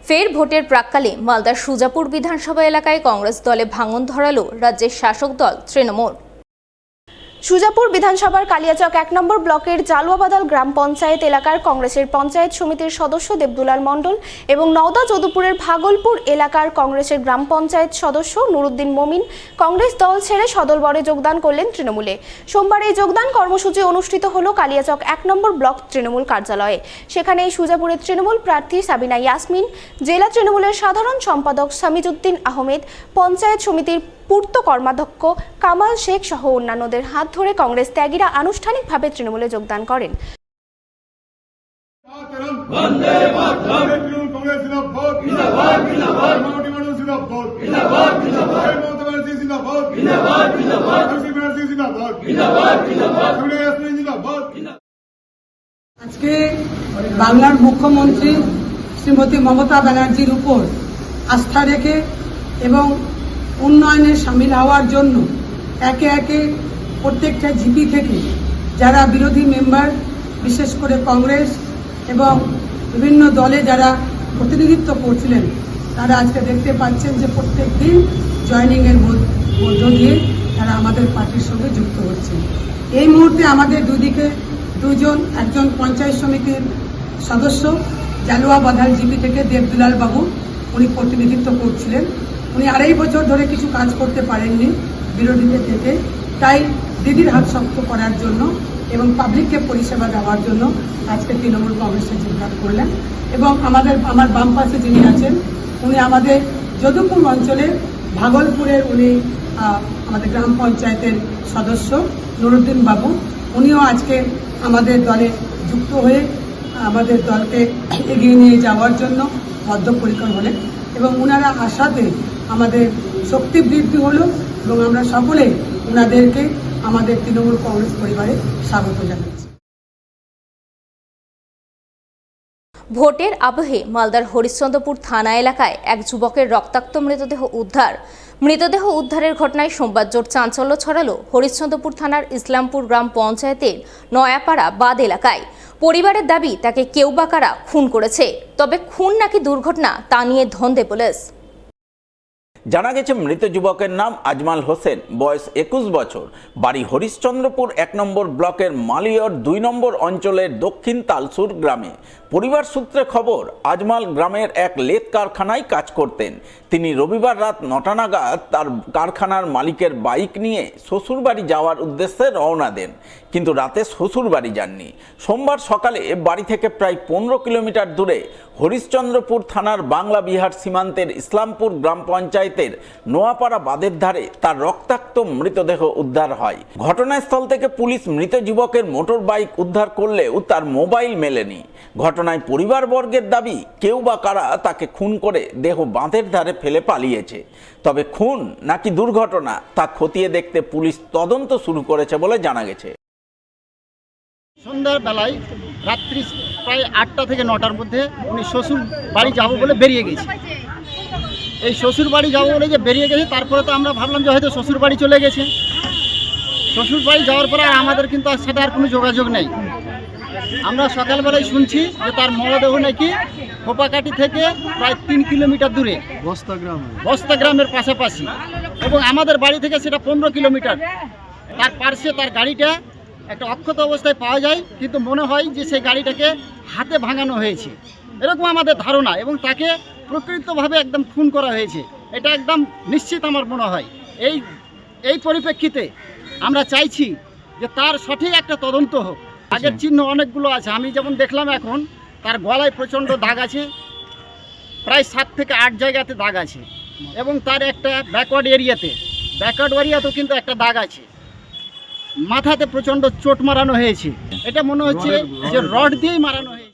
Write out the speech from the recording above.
ফের ভোটের প্রাক্কালে মালদার সুজাপুর বিধানসভা এলাকায় কংগ্রেস দলে ভাঙন ধরালো রাজ্যের শাসক দল তৃণমূল। সুজাপুর বিধানসভার কালিয়াচক ১ নম্বর ব্লকের জালুয়াবাদাল গ্রাম পঞ্চায়েত এলাকার কংগ্রেসের পঞ্চায়েত সমিতির সদস্য দেবদুলাল মণ্ডল এবং নওদা যদুপুরের ভাগলপুর এলাকার কংগ্রেসের গ্রাম পঞ্চায়েত সদস্য নুরুদ্দিন মমিন কংগ্রেস দল ছেড়ে সদলবলে যোগদান করলেন তৃণমূলে। সোমবার এই যোগদান কর্মসূচি অনুষ্ঠিত হলো কালিয়াচক ১ নম্বর ব্লক তৃণমূল কার্যালয়ে। সেখানে সুজাপুরের তৃণমূল প্রার্থী সাবিনা ইয়াসমিন, জেলা তৃণমূলের সাধারণ সম্পাদক সামিজউদ্দিন আহমেদ, পঞ্চায়েত সমিতির পূর্ত কর্মাধ্যক্ষ কামাল শেখ সহ অন্যান্যদের হাত ধরে কংগ্রেস ত্যাগীরা আনুষ্ঠানিকভাবে তৃণমূলে যোগদান করেন। আজকে বাংলার মুখ্যমন্ত্রী শ্রীমতী মমতা ব্যানার্জির উপর আস্থা রেখে এবং উন্নয়নে সামিল হওয়ার জন্য একে একে প্রত্যেকটা জিপি থেকে যারা বিরোধী মেম্বার, বিশেষ করে কংগ্রেস এবং বিভিন্ন দলে যারা প্রতিনিধিত্ব করছিলেন, তারা আজকে দেখতে পাচ্ছেন যে প্রত্যেক দিন জয়নিংয়ের মধ্য দিয়ে তারা আমাদের পার্টির সঙ্গে যুক্ত হচ্ছে। এই মুহূর্তে আমাদের দুদিকে দুজন, একজন পঞ্চায়েত সমিতির সদস্য জালুয়াবাদাল জিপি থেকে দেবদুলাল বাবু, উনি প্রতিনিধিত্ব করছিলেন। উনি ২.৫ বছর ধরে কিছু কাজ করতে পারেননি বিরোধীদের থেকে, তাই দিদির হাত শক্ত করার জন্য এবং পাবলিককে পরিষেবা দেওয়ার জন্য আজকে তৃণমূল কংগ্রেসে যোগদান করলেন। এবং আমার বাম পাশে যিনি আছেন, উনি আমাদের যদুপুর অঞ্চলের ভাগলপুরের উনি আমাদের গ্রাম পঞ্চায়েতের সদস্য নুরুদ্দিন বাবু, উনিও আজকে আমাদের দলে যুক্ত হয়ে আমাদের দলকে এগিয়ে নিয়ে যাওয়ার জন্য বদ্ধপরিকর হলেন এবং ওনারা আশাতে আমাদের শক্তি বৃদ্ধি হলো এবং আমরা সকলে ওনাদেরকে আমাদের তৃণমূল কংগ্রেস পরিবারে স্বাগত জানাচ্ছি। ভোটের আবহে মালদার হরিশ্চন্দ্রপুর থানা এলাকায় এক যুবকের রক্তাক্ত মৃতদেহ উদ্ধারের ঘটনায় সোমবার জোর চাঞ্চল্য ছড়ালো হরিশ্চন্দ্রপুর থানার ইসলামপুর গ্রাম পঞ্চায়েতের নয়াপাড়া বাদ এলাকায়। পরিবারের দাবি তাকে কেউ বা কারা খুন করেছে, তবে খুন নাকি দুর্ঘটনা তা নিয়ে ধন্দে পুলিশ। জানা গেছে মৃত যুবকের নাম আজমাল হোসেন, বয়স ২১ বছর, বাড়ি হরিশ্চন্দ্রপুর ১ নম্বর ব্লকের মালিয়র ২ নম্বর অঞ্চলের দক্ষিণ তালসুর গ্রামে। পরিবার সূত্রে খবর, আজমাল গ্রামের এক লেদ কারখানায় কাজ করতেন। তিনি রবিবার রাত ৯টা নাগাদ তার কারখানার মালিকের বাইক নিয়ে শ্বশুরবাড়ি যাওয়ার উদ্দেশ্যে রওনা দেন, কিন্তু রাতে শ্বশুরবাড়ি যাননি। সোমবার সকালে বাড়ি থেকে প্রায় ১৫ কিলোমিটার দূরে হরিশ্চন্দ্রপুর থানার বাংলা বিহার সীমান্তের ইসলামপুর গ্রাম পঞ্চায়েতের নোয়াপাড়া বাঁধের ধারে তার রক্তাক্ত মৃতদেহ উদ্ধার হয়। ঘটনাস্থল থেকে পুলিশ মৃত যুবকের মোটর বাইক উদ্ধার করলেও তার মোবাইল মেলেনি। ঘটনায় পরিবারবর্গের দাবি কেউ বা কারা তাকে খুন করে দেহ বাঁধের ধারে ফেলে পালিয়েছে। তবে খুন নাকি দুর্ঘটনা তা খতিয়ে দেখতে পুলিশ তদন্ত শুরু করেছে বলে জানা গেছে। সন্ধ্যার বেলায় রাত্রি প্রায় ৮টা থেকে ৯টার মধ্যে উনি শ্বশুর বাড়ি যাবো বলে বেরিয়ে গেছে। এই শ্বশুর বাড়ি যাবো বলে যে বেরিয়ে গেছে, তারপরে তো আমরা ভাবলাম যে হয়তো শ্বশুর বাড়ি চলে গেছে। শ্বশুর বাড়ি যাওয়ার পরে আর আমাদের কিন্তু আর সাথে আর কোনো যোগাযোগ নেই। আমরা সকালবেলায় শুনছি যে তার মরদেহ নাকি খোপাকাটি থেকে প্রায় ৩ কিলোমিটার দূরে বস্তা গ্রামের পাশাপাশি, এবং আমাদের বাড়ি থেকে সেটা ১৫ কিলোমিটার। তার পার্শ্বে তার গাড়িটা একটা অক্ষত অবস্থায় পাওয়া যায়, কিন্তু মনে হয় যে সেই গাড়িটাকে হাতে ভাঙানো হয়েছে, এরকম আমাদের ধারণা, এবং তাকে প্রকৃতভাবে একদম খুন করা হয়েছে, এটা একদম নিশ্চিত আমার মনে হয়। এই পরিপ্রেক্ষিতে আমরা চাইছি যে তার সঠিক একটা তদন্ত হোক। আগের চিহ্ন অনেকগুলো আছে, আমি যেমন দেখলাম এখন তার গলায় প্রচণ্ড দাগ আছে, প্রায় ৭ থেকে ৮ জায়গাতে দাগ আছে, এবং তার একটা ব্যাকওয়ার্ড এরিয়াতেও কিন্তু একটা দাগ আছে। মাথাতে প্রচণ্ড চোট মারানো হয়েছে, এটা মনে হচ্ছে যে রড দিয়েই মারানো হয়েছে।